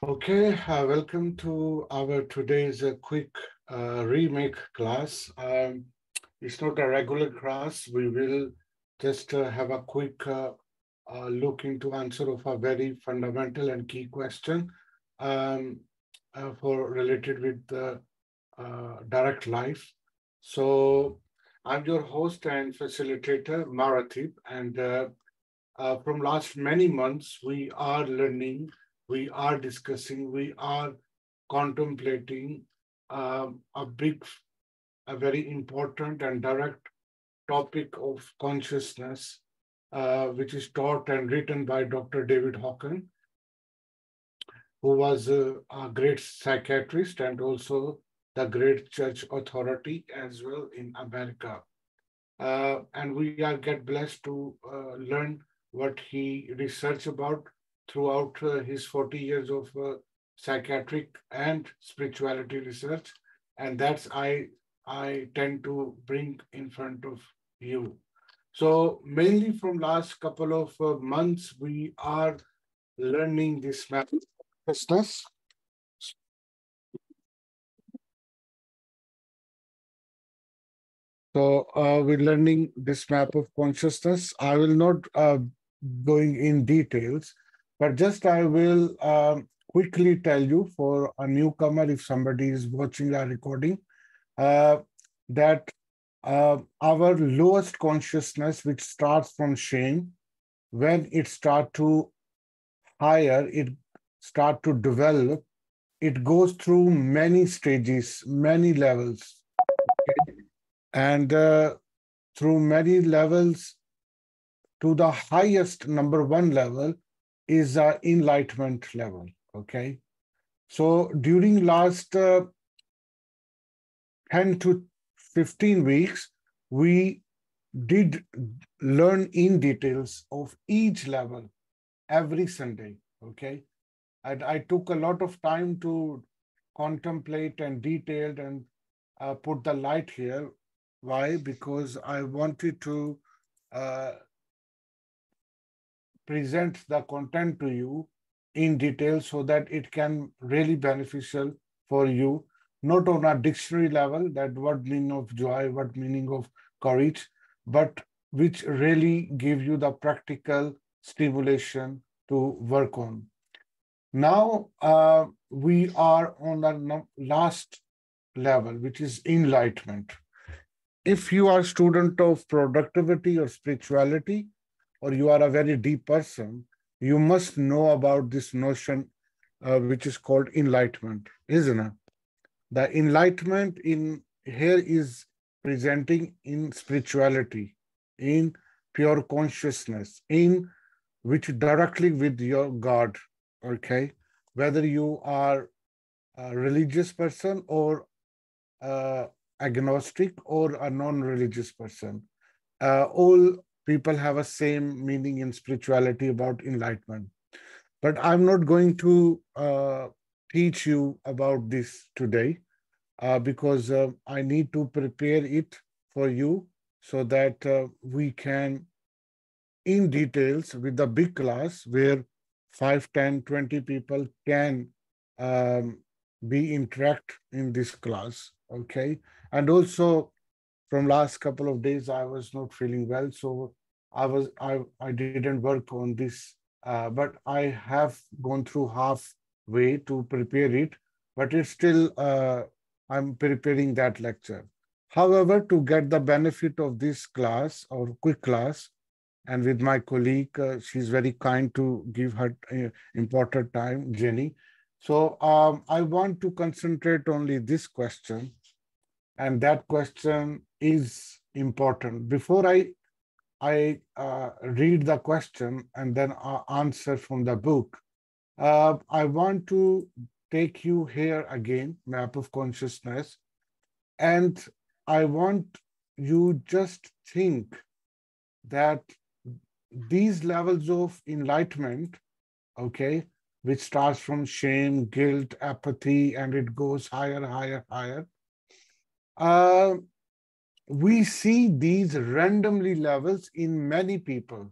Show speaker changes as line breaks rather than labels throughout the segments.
Okay, welcome to our today's quick remake class. It's not a regular class. We will just have a quick look into answer of a very fundamental and key question um, for related with the direct life. So I'm your host and facilitator, Maratib, and from last many months, we are learning, we are discussing, we are contemplating a big, a very important and direct topic of consciousness, which is taught and written by Dr. David Hawken, who was a great psychiatrist and also the great church authority as well in America. And we are get blessed to learn what he researched about throughout his 40 years of psychiatric and spirituality research, and that's I tend to bring in front of you. So mainly from last couple of months, we are learning this manifestness. So we're learning this map of consciousness. I will not going in details, but just I will quickly tell you for a newcomer, if somebody is watching our recording, uh, that our lowest consciousness, which starts from shame, when it start to higher, it start to develop. It goes through many stages, many levels, and through many levels to the highest number one level is enlightenment level. Okay. So during last 10 to 15 weeks, we did learn in details of each level every Sunday. Okay. And I took a lot of time to contemplate and detailed and put the light here. Why? Because I wanted to uh, present the content to you in detail so that it can really beneficial for you, not on a dictionary level, that what meaning of joy, what meaning of courage, but which really give you the practical stimulation to work on. Now we are on the last level, which is enlightenment. If you are a student of productivity or spirituality, or you are a very deep person, you must know about this notion, which is called enlightenment, isn't it? The enlightenment in here is presenting in spirituality, in pure consciousness, in which directly with your God, okay? Whether you are a religious person or uh, agnostic or a non-religious person, all people have a same meaning in spirituality about enlightenment. But I'm not going to teach you about this today because I need to prepare it for you so that we can, in details, with the big class where 5, 10, 20 people can um, be interact in this class. Okay. And also from last couple of days I was not feeling well, so I didn't work on this, but I have gone through halfway to prepare it, but it's still I'm preparing that lecture. However, to get the benefit of this class or quick class, and with my colleague, she's very kind to give her important time, Jenny. So I want to concentrate only this question, and that question is important. Before I read the question and then answer from the book, I want to take you here again, map of consciousness, and I want you just think that these levels of enlightenment, okay, which starts from shame, guilt, apathy, and it goes higher, higher, higher. Uh, we see these randomly levels in many people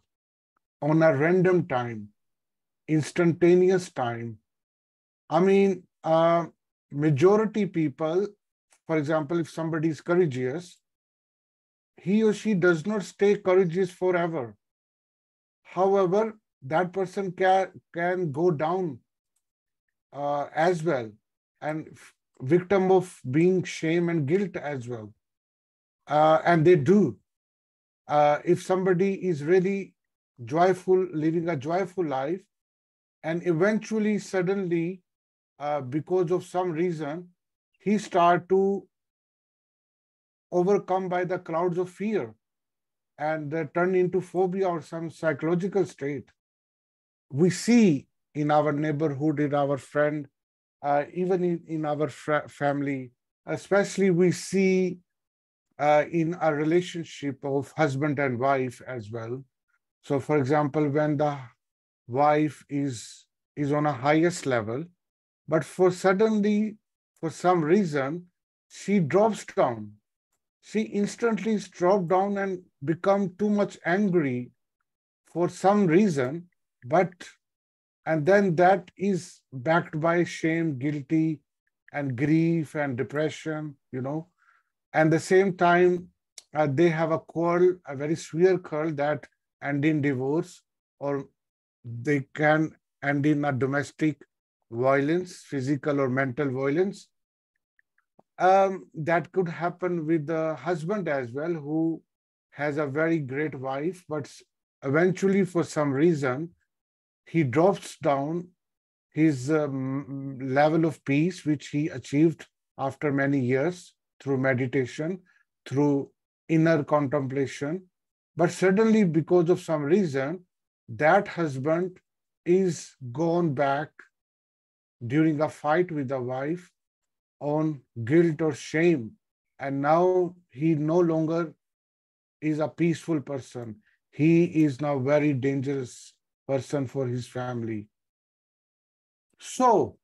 on a random time, instantaneous time, I mean, majority people, for example, if somebody is courageous, he or she does not stay courageous forever. However, that person can go down as well, and victim of being shame and guilt as well. And they do. If somebody is really joyful, living a joyful life, and eventually, suddenly, because of some reason, he start to overcome by the clouds of fear and turn into phobia or some psychological state. We see in our neighborhood, in our friend, even in our family, especially we see in a relationship of husband and wife as well. So, for example, when the wife is on a highest level, but for some reason, she drops down. She instantly drops down and become too much angry for some reason, but and then that is backed by shame, guilty, and grief and depression. And the same time, they have a quarrel, a very severe quarrel that end in divorce, or they can end in a domestic violence, physical or mental violence. That could happen with the husband as well, who has a very great wife, but eventually, for some reason, he drops down his level of peace, which he achieved after many years through meditation, through inner contemplation. But suddenly, because of some reason, that husband is gone back during a fight with the wife on guilt or shame. And now he no longer is a peaceful person. He is now very dangerous person for his family. So,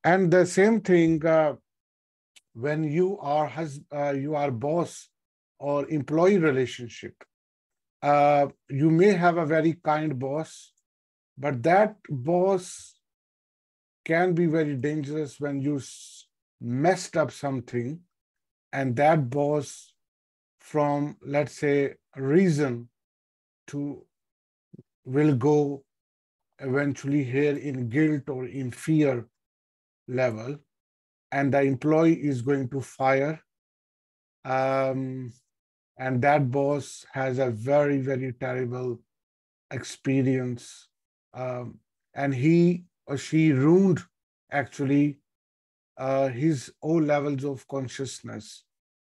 and the same thing when you are boss or employee relationship. You may have a very kind boss, but that boss can be very dangerous when you messed up something, and that boss, from let's say reason to, will go eventually here in guilt or in fear level, and the employee is going to fire. Um, and that boss has a very, very terrible experience. And he or she ruined actually his own levels of consciousness,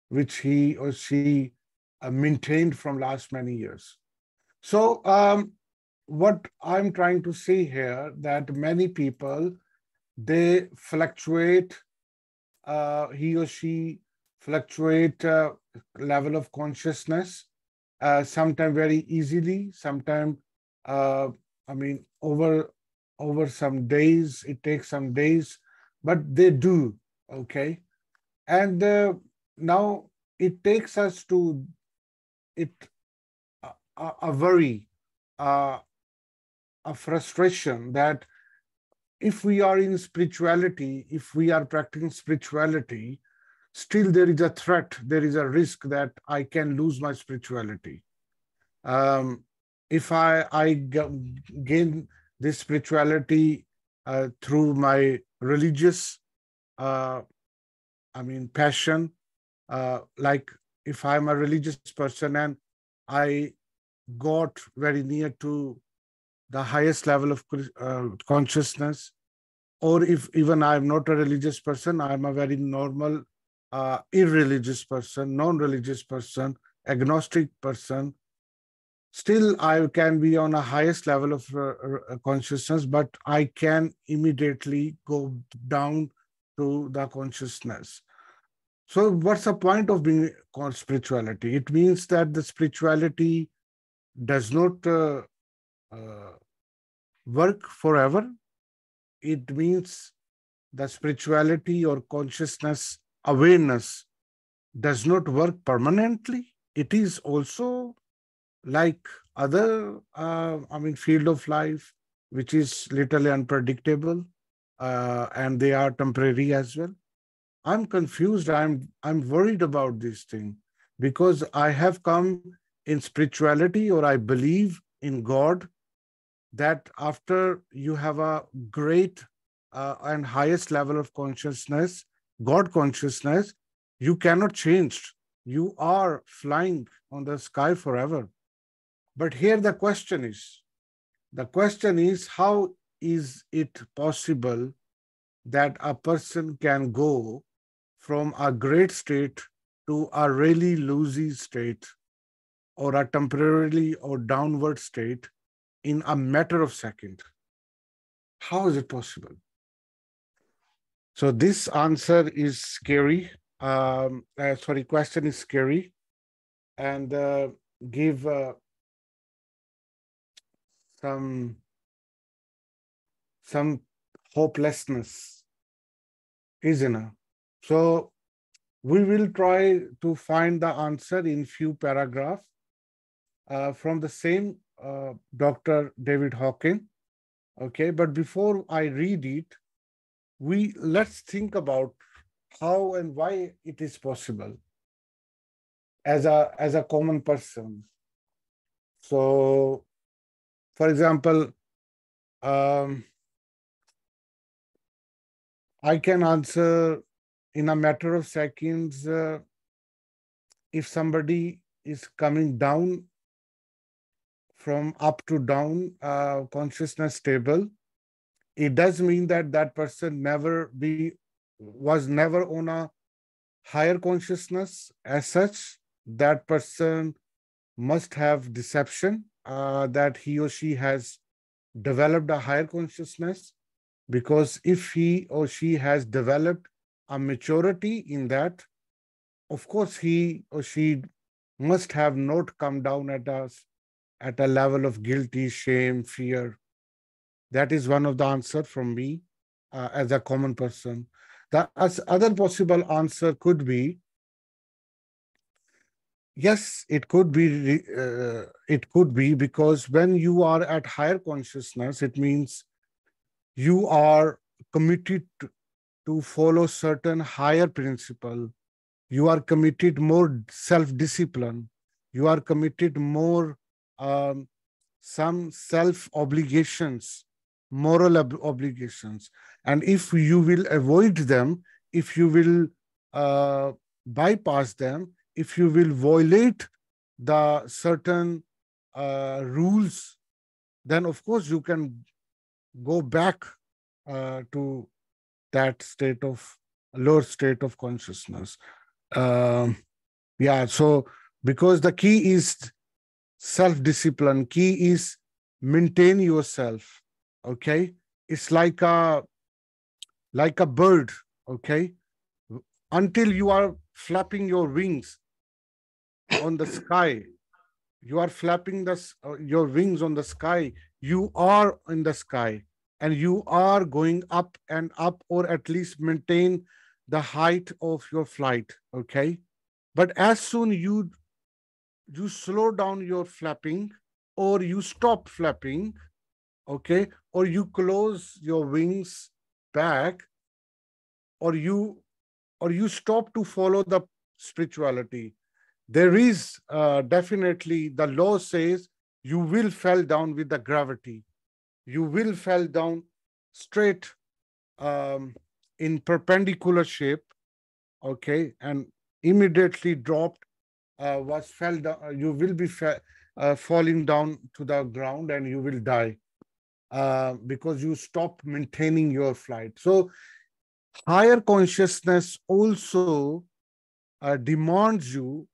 which he or she maintained from last many years. So what I'm trying to say here, that many people, they fluctuate, he or she fluctuate level of consciousness, sometimes very easily, sometimes, uh, I mean, over some days, it takes some days, but they do, okay? And now it takes us to it a worry, uh, a frustration that if we are in spirituality, if we are practicing spirituality, still there is a threat, there is a risk that I can lose my spirituality. If I gain this spirituality through my religious, uh, passion, like if I'm a religious person and I got very near to the highest level of consciousness, or if even I'm not a religious person, I'm a very normal, irreligious person, non-religious person, agnostic person, still I can be on a highest level of consciousness, but I can immediately go down to the consciousness. So what's the point of being called spirituality? It means that the spirituality does not uh, work forever. It means the spirituality or consciousness awareness does not work permanently. It is also like other, field of life, which is literally unpredictable. and they are temporary as well. I'm confused. I'm worried about this thing because I have come in spirituality, or I believe in God, that after you have a great and highest level of consciousness, God consciousness, you cannot change. You are flying on the sky forever. But here the question is, how is it possible that a person can go from a great state to a really loosey state, or a temporarily or downward state, in a matter of seconds? How is it possible? So this answer is scary. Question is scary, and give some some hopelessness, isn't it? So we will try to find the answer in few paragraphs from the same Dr. David Hawkins. Okay, but before I read it, let's think about how and why it is possible as a common person. So, for example, um, I can answer in a matter of seconds if somebody is coming down from up to down consciousness stable. It does mean that that person was never on a higher consciousness as such. That person must have deception that he or she has developed a higher consciousness, because if he or she has developed a maturity in that, of course he or she must have not come down at a level of guilty, shame, fear. That is one of the answer from me as a common person. The other possible answer could be, yes, it could be because when you are at higher consciousness, it means you are committed to follow certain higher principle. You are committed more self-discipline. You are committed more um, some self-obligations, moral obligations. And if you will avoid them, if you will bypass them, if you will violate the certain rules, then of course you can go back to that lower state of consciousness. Um, yeah, so because the key is self-discipline, key is maintain yourself. Okay, it's like a bird. Okay, until you are flapping your wings on the sky, you are flapping your wings on the sky, you are in the sky, and you are going up and up, or at least maintain the height of your flight. Okay, but as soon you slow down your flapping, or you stop flapping, okay, or you close your wings back, or you stop to follow the spirituality, there is definitely, the law says, you will fall down with the gravity. You will fall down straight um, in perpendicular shape, okay, and immediately dropped, was fell down. You will be falling down to the ground, and you will die because you stop maintaining your flight. So higher consciousness also demands you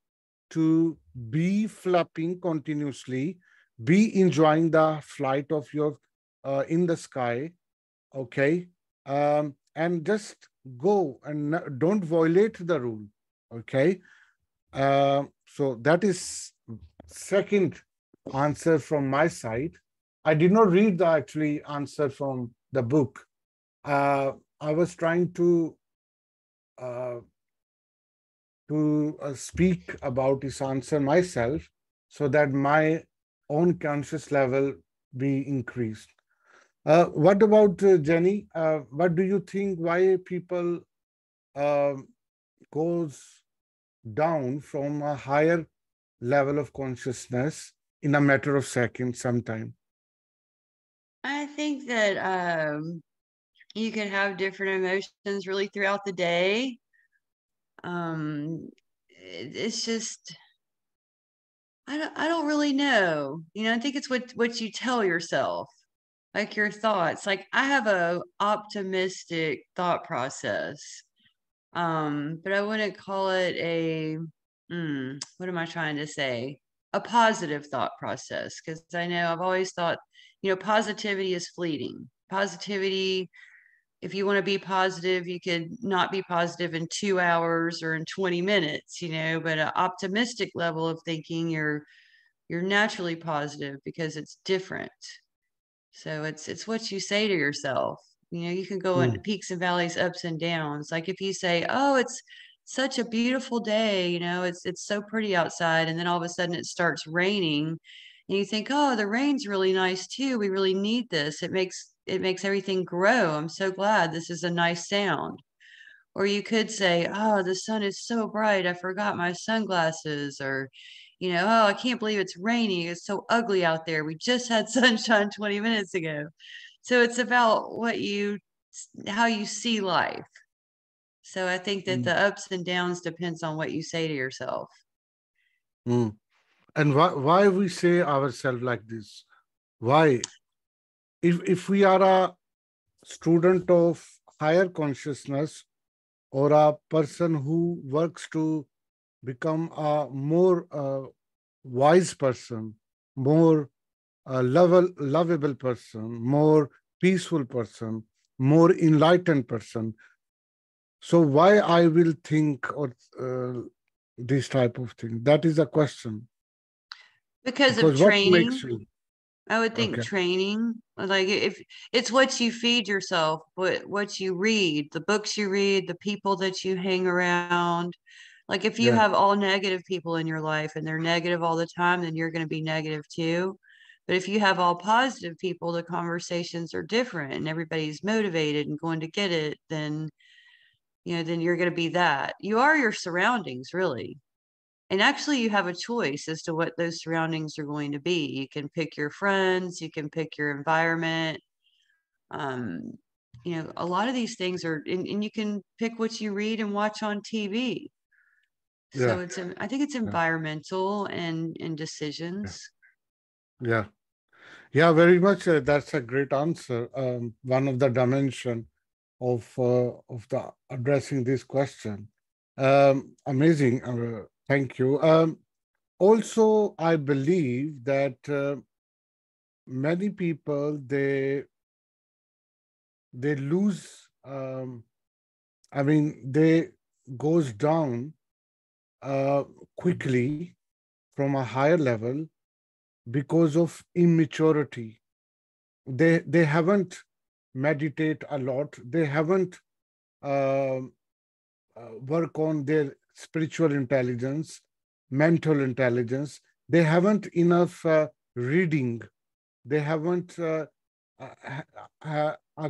to be flapping continuously, be enjoying the flight of your in the sky, okay, and just go and don't violate the rule, okay. So that is second answer from my side. I did not read the actually answer from the book. I was trying uh, to speak about this answer myself, so that my own conscious level be increased. What about Jenny? What do you think? Why people um goes down from a higher level of consciousness in a matter of seconds sometime?
I think that you can have different emotions really throughout the day. It's just I don't really know. I think it's what you tell yourself, like your thoughts. Like I have a optimistic thought process. But I wouldn't call it a what am I trying to say? A positive thought process, because I know I've always thought, positivity is fleeting. Positivity, if you want to be positive, you could not be positive in 2 hours or in 20 minutes, but an optimistic level of thinking, you're naturally positive because it's different. So it's what you say to yourself. You can go into
Mm,
peaks and valleys, ups and downs. Like if you say, "Oh, it's such a beautiful day," it's so pretty outside, and then all of a sudden it starts raining, and you think, "Oh, the rain's really nice too. We really need this. It makes everything grow. I'm so glad this is a nice sound." Or you could say, "Oh, the sun is so bright. I forgot my sunglasses." Or, "Oh, I can't believe it's raining. It's so ugly out there. We just had sunshine 20 minutes ago." So it's about how you see life. So I think that
mm,
the ups and downs depends on what you say to yourself.
mm. And why we say ourselves like this? Why? If we are a student of higher consciousness or a person who works to become a more wise person, more lovable person, more peaceful person, more enlightened person. So why I will think or this type of thing? That is a question.
Because of
Because what makes
training,
you
I would think
okay?
training, like if it's what you feed yourself, what you read, the books you read, the people that you hang around. Like if you
Yeah,
have all negative people in your life and they're negative all the time, then you're going to be negative too. But if you have all positive people, the conversations are different and everybody's motivated and going to get it, then you're going to be that. You are your surroundings, really. And actually, you have a choice as to what those surroundings are going to be. You can pick your friends, you can pick your environment. Um, a lot of these things and you can pick what you read and watch on TV.
yeah,
So I think it's
yeah,
environmental and
yeah,
decisions.
yeah. Yeah, very much. That's a great answer. One of the dimension of the addressing this question. Amazing. Thank you. Also, I believe that many people they lose. I mean, they goes down uh, quickly from a higher level because of immaturity. They haven't meditate a lot. They haven't um work on their spiritual intelligence, mental intelligence. They haven't enough reading. They haven't a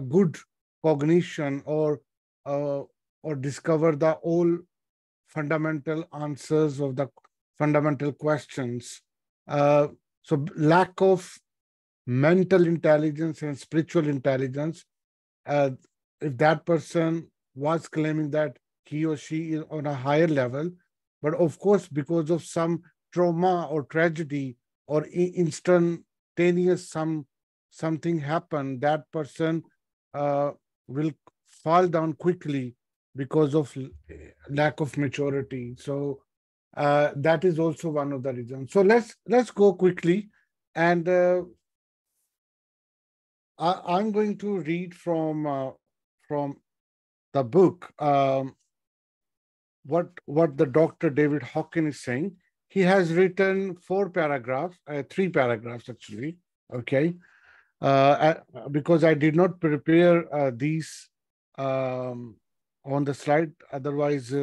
good cognition uh, or discover the all fundamental answers of the fundamental questions. So lack of mental intelligence and spiritual intelligence, uh, if that person was claiming that he or she is on a higher level, but of course, because of some trauma or tragedy or instantaneous something happened, that person uh, will fall down quickly because of lack of maturity. So that is also one of the reasons. So let's go quickly, and I'm going to read from the book, what the Dr. David Hawkins is saying. He has written 4 paragraphs, 3 paragraphs actually. Okay, because I did not prepare these um, on the slide. Otherwise,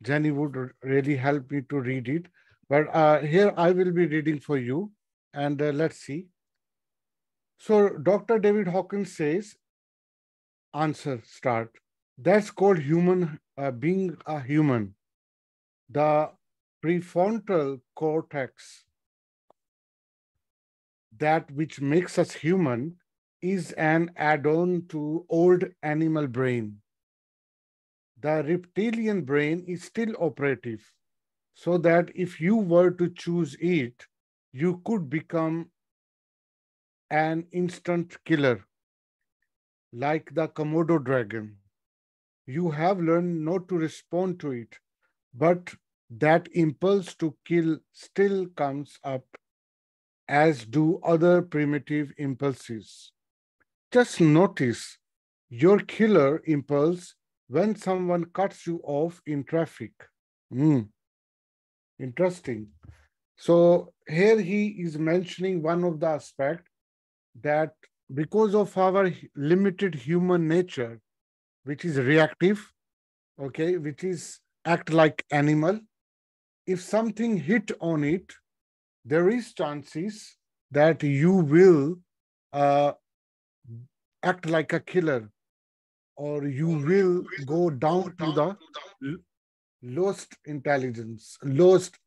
Jenny would really help me to read it. But here I will be reading for you, and let's see. So Dr. David Hawkins says, answer start. That's called human, being a human. The prefrontal cortex, that which makes us human, is an add-on to old animal brain. The reptilian brain is still operative, so that if you were to choose it, you could become an instant killer, like the Komodo dragon. You have learned not to respond to it, but that impulse to kill still comes up, as do other primitive impulses. Just notice your killer impulse when someone cuts you off in traffic. Hmm, interesting. So here he is mentioning one of the aspect that because of our limited human nature, which is reactive, okay, which is act like animal, if something hit on it, there is chances that you will uh, act like a killer, or you will go down to the lowest intelligence, lowest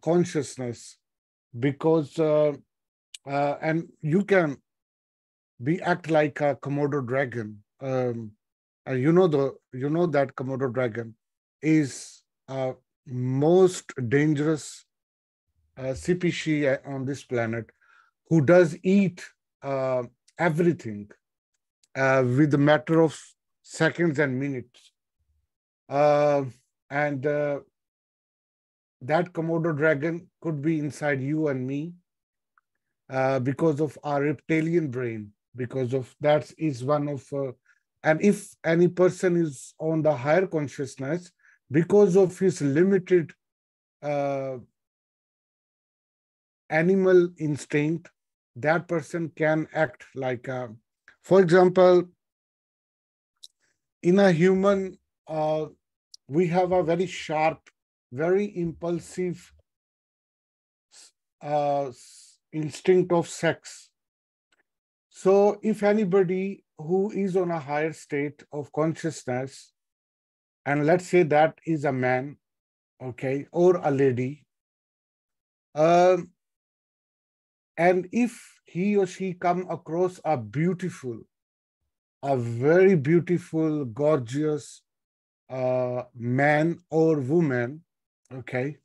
consciousness, because and you can be act like a Komodo dragon. You know that Komodo dragon is most dangerous species on this planet, who does eat uh, everything with a matter of seconds and minutes. Uh, and that Komodo dragon could be inside you and me because of our reptilian brain, because of that is one of, and if any person is on the higher consciousness, because of his limited uh, animal instinct, that person can act like, for example, in a human, we have a very sharp, very impulsive instinct of sex. So, if anybody who is on a higher state of consciousness, and let's say that is a man, okay, or a lady, um, and if he or she come across a very beautiful, gorgeous man or woman, okay,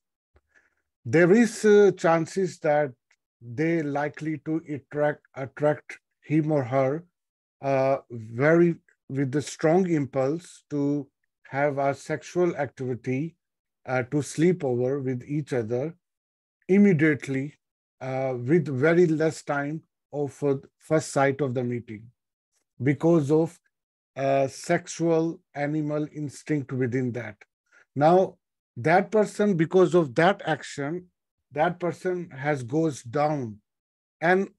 there is chances that they likely to attract him or her very with the strong impulse to have a sexual activity, to sleep over with each other immediately, with very less time of first sight of the meeting, because of sexual animal instinct within that. Now, that person, because of that action, that person has goes down and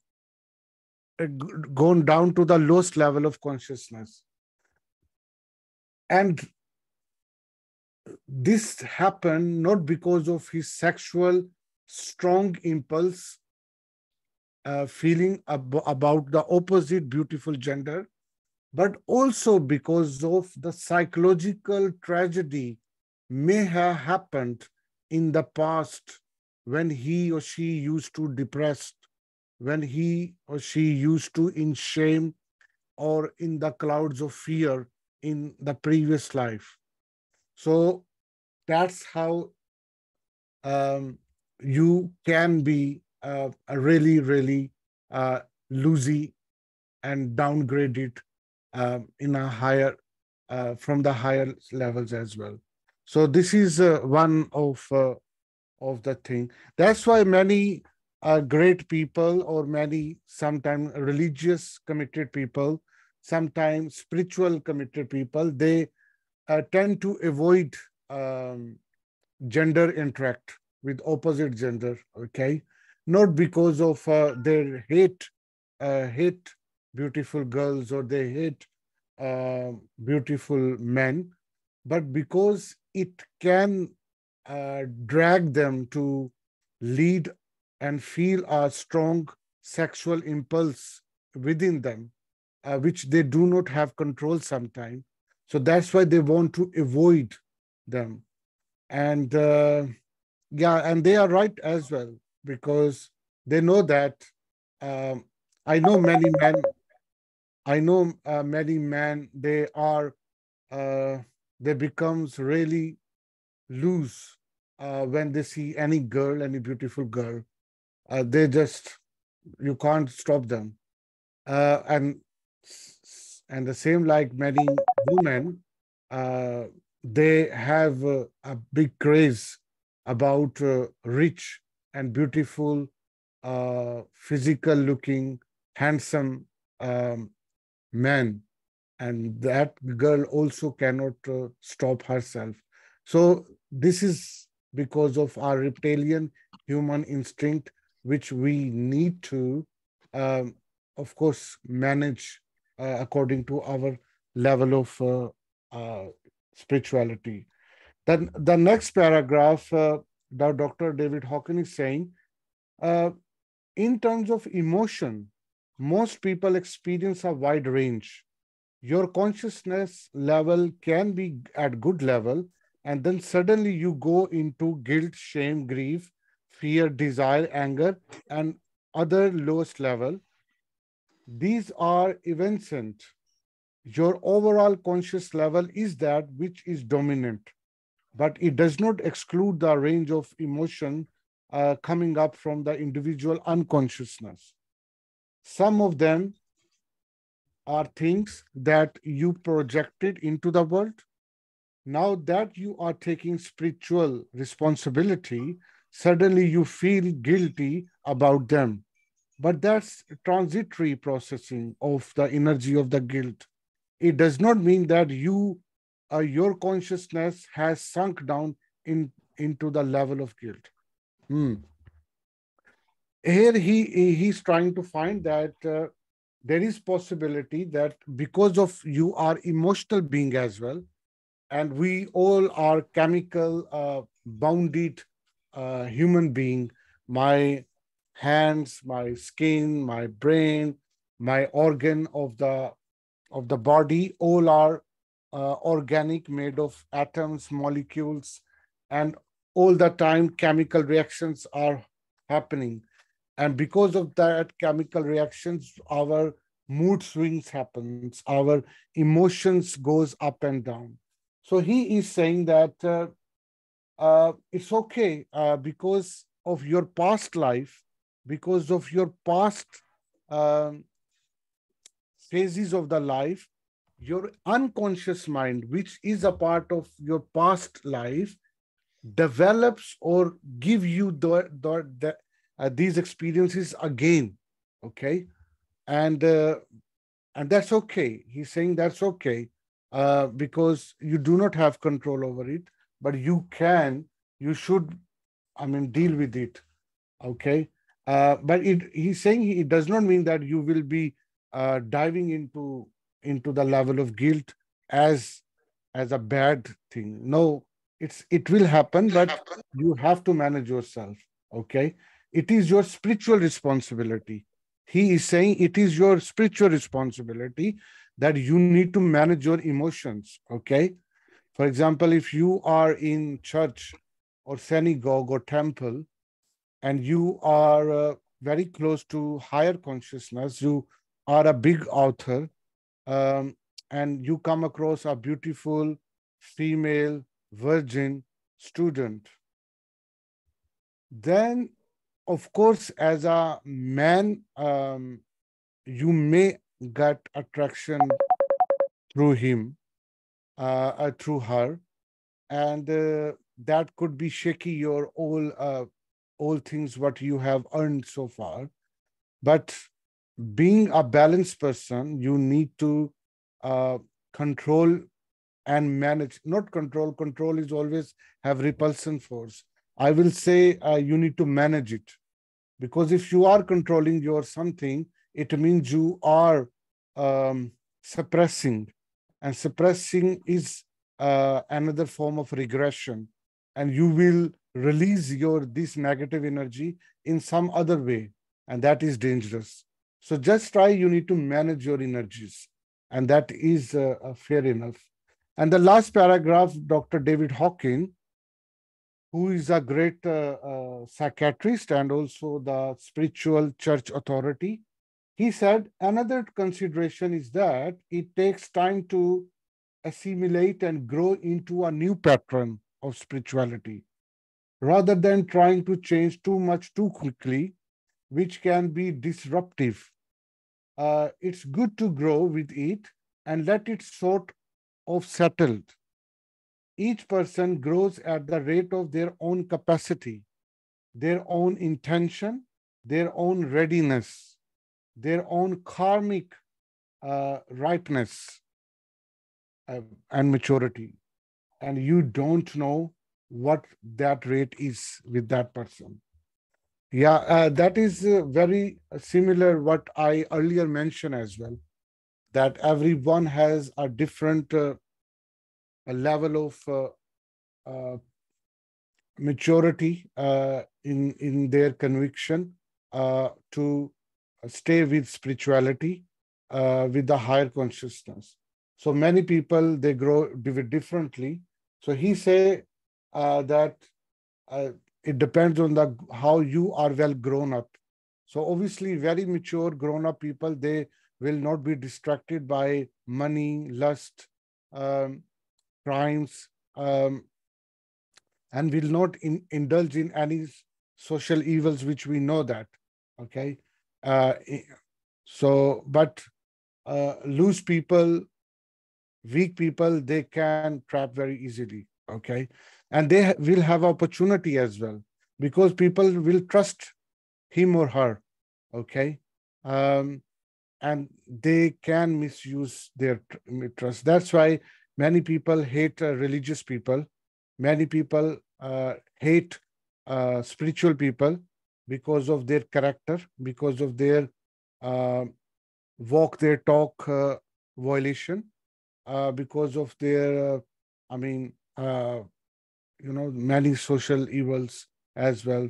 gone down to the lowest level of consciousness. And this happened not because of his sexual strong impulse, feeling about the opposite beautiful gender, but also because of the psychological tragedy may have happened in the past, when he or she used to depressed, when he or she used to in shame or in the clouds of fear in the previous life. So that's how you can be a really, really loosey and downgraded in a higher, from the higher levels as well. So this is one of the thing. That's why many great people, or many sometimes religious committed people, sometimes spiritual committed people, they tend to avoid gender interact with opposite gender. Okay, not because of their hate beautiful girls, or they hate beautiful men, but because it can drag them to lead and feel a strong sexual impulse within them, which they do not have control sometimes. So that's why they want to avoid them. And yeah, and they are right as well, because they know that um, I know many men, many men, uh, they becomes really loose when they see any girl, any beautiful girl. They just, you can't stop them. Uh, and and the same like many women, uh, they have a big craze about rich and beautiful, physical looking, handsome um, men, and that girl also cannot stop herself. So this is because of our reptilian human instinct, which we need to, um, of course, manage according to our level of spirituality. Then the next paragraph, the Dr. David Hawkins is saying, uh, in terms of emotion, most people experience a wide range. Your consciousness level can be at good level, and then suddenly you go into guilt, shame, grief, fear, desire, anger, and other lowest level. These are evanescent. Your overall conscious level is that which is dominant, but it does not exclude the range of emotion coming up from the individual unconsciousness. Some of them are things that you projected into the world. Now that you are taking spiritual responsibility, suddenly you feel guilty about them. But that's transitory processing of the energy of the guilt. It does not mean that your consciousness has sunk down into the level of guilt. Hmm. Here he's trying to find that there is possibility that because of you are emotional being as well, and we all are chemical bounded human being. My hands, my skin, my brain, my organ of the body, all are organic, made of atoms, molecules, and all the time chemical reactions are happening. And because of that chemical reactions, our mood swings happens, our emotions goes up and down. So he is saying that it's okay because of your past life, because of your past um, phases of the life, your unconscious mind, which is a part of your past life, develops or give you these experiences again. Okay, and and that's okay. He's saying that's okay because you do not have control over it, but you should, I mean, deal with it. Okay, but he's saying it does not mean that you will be diving into the level of guilt as as a bad thing. No, it will happen, but you have to manage yourself. Okay, it is your spiritual responsibility. He is saying it is your spiritual responsibility that you need to manage your emotions. Okay, for example, if you are in church or synagogue or temple and you are very close to higher consciousness, you are a big author, um, and you come across a beautiful female virgin student, then of course, as a man, you may get attraction through him, through her, and that could be shaky your all things what you have earned so far. But being a balanced person, you need to uh, control and manage. Not control. Control is always have repulsion force. I will say you need to manage it, because if you are controlling your something, it means you are suppressing, and suppressing is another form of regression, and you will release your this negative energy in some other way, and that is dangerous. So just try, you need to manage your energies. And that is fair enough. And the last paragraph, Dr. David Hawking, who is a great psychiatrist and also the spiritual church authority, he said another consideration is that it takes time to assimilate and grow into a new pattern of spirituality rather than trying to change too much too quickly, which can be disruptive. It's good to grow with it and let it sort of settled. Each person grows at the rate of their own capacity, their own intention, their own readiness, their own karmic ripeness and maturity. And you don't know what that rate is with that person. Yeah, that is very similar what I earlier mentioned as well, that everyone has a different a level of uh, maturity in their conviction to stay with spirituality with the higher consciousness. So many people they grow differently. So he say that uh, it depends on the how you are well grown up. So obviously, very mature grown up people they will not be distracted by money, lust, um, crimes, and will not indulge in any social evils, which we know that. Okay, uh, so but loose people, weak people, they can trap very easily. Okay, and they will have opportunity as well because people will trust him or her. Okay, um, and they can misuse their trust. That's why many people hate religious people. Many people hate spiritual people because of their character, because of their uh, walk, their talk violation, because of their, I mean, many social evils as well.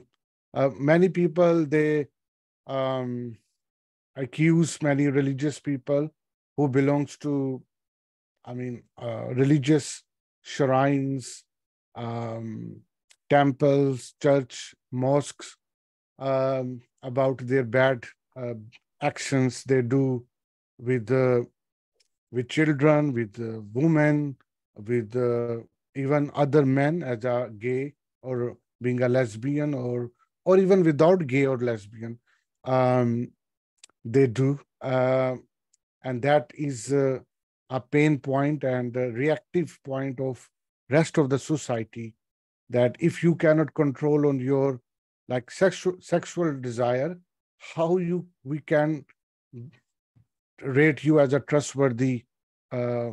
Many people, they um, accuse many religious people who belongs to, religious shrines, um, temples, church, mosques, about their bad uh, actions they do with with children, with women, with even other men as a gay or being a lesbian or even without gay or lesbian. Um, they do. And that is a pain point and a reactive point of rest of the society, that if you cannot control on your like sexual desire, how you we can rate you as a trustworthy uh,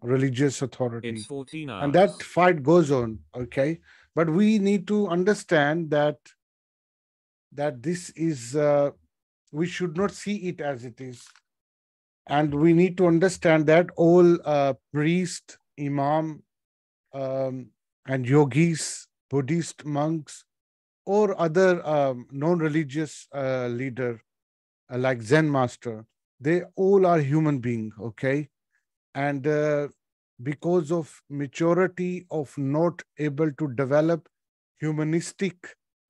religious
It's
authority.
14
And that
hours.
fight goes on. Okay, but we need to understand that this is we should not see it as it is. And we need to understand that all priests, imam, and yogis, Buddhist monks, or other non-religious leader like Zen master, they all are human being. Okay, and because of maturity of not able to develop humanistic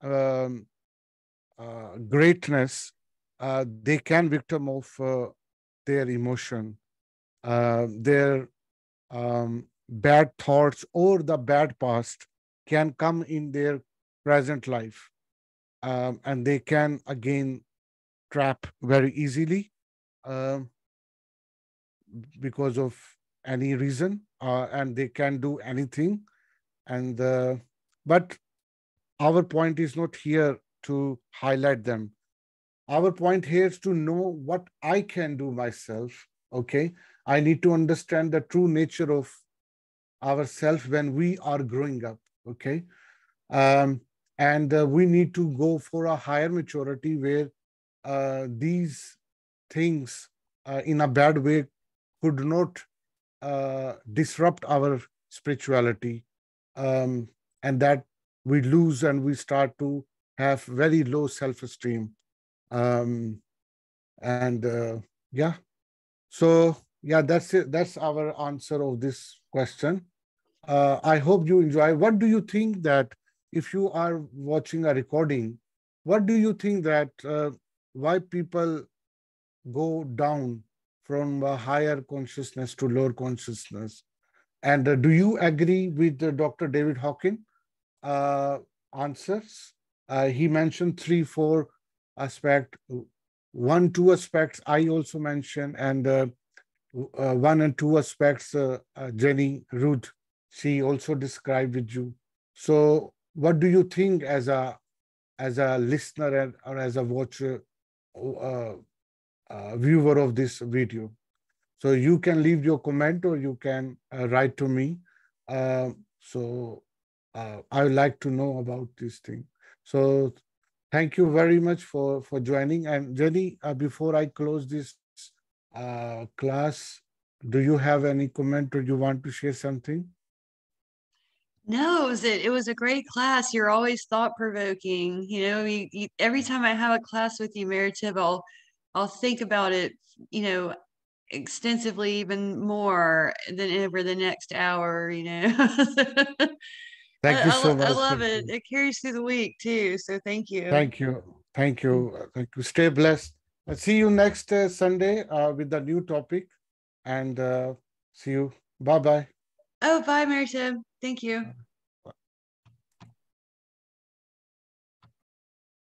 um, greatness, they can victim of their emotion, their bad thoughts or the bad past can come in their present life, and they can again trap very easily um, because of any reason, and they can do anything. And but our point is not here to highlight them. Our point here is to know what I can do myself. Okay, I need to understand the true nature of ourselves when we are growing up. Okay, um, and we need to go for a higher maturity where these things in a bad way could not disrupt our spirituality, um, and that we lose and we start to have very low self-esteem. Um, And yeah, so yeah, that's it. That's our answer of this question. I hope you enjoy. What do you think that if you are watching a recording, what do you think that why people go down from a higher consciousness to lower consciousness? And do you agree with Dr. David Hawkins' uh, answers? He mentioned three, four aspect, one, two aspects I also mentioned, and one and two aspects Jenny Ruth, she also described with you. So what do you think as a listener and, or as a watcher, uh, viewer of this video? So you can leave your comment or you can write to me. So I would like to know about this thing. So thank you very much for joining. And Jenny, before I close this class, do you have any comment or you want to share something?
No, it was a great class. You're always thought provoking. Every time I have a class with you, Maratib, I'll think about it, you know, extensively even more than over the next hour.
Thank you so
I
much.
love
Thank
it.
you.
It carries through the week too. So thank you.
Thank you. Thank you. Thank you. Stay blessed. See you next Sunday with a new topic. And see you. Bye bye.
Oh, bye, Maratib. Thank you.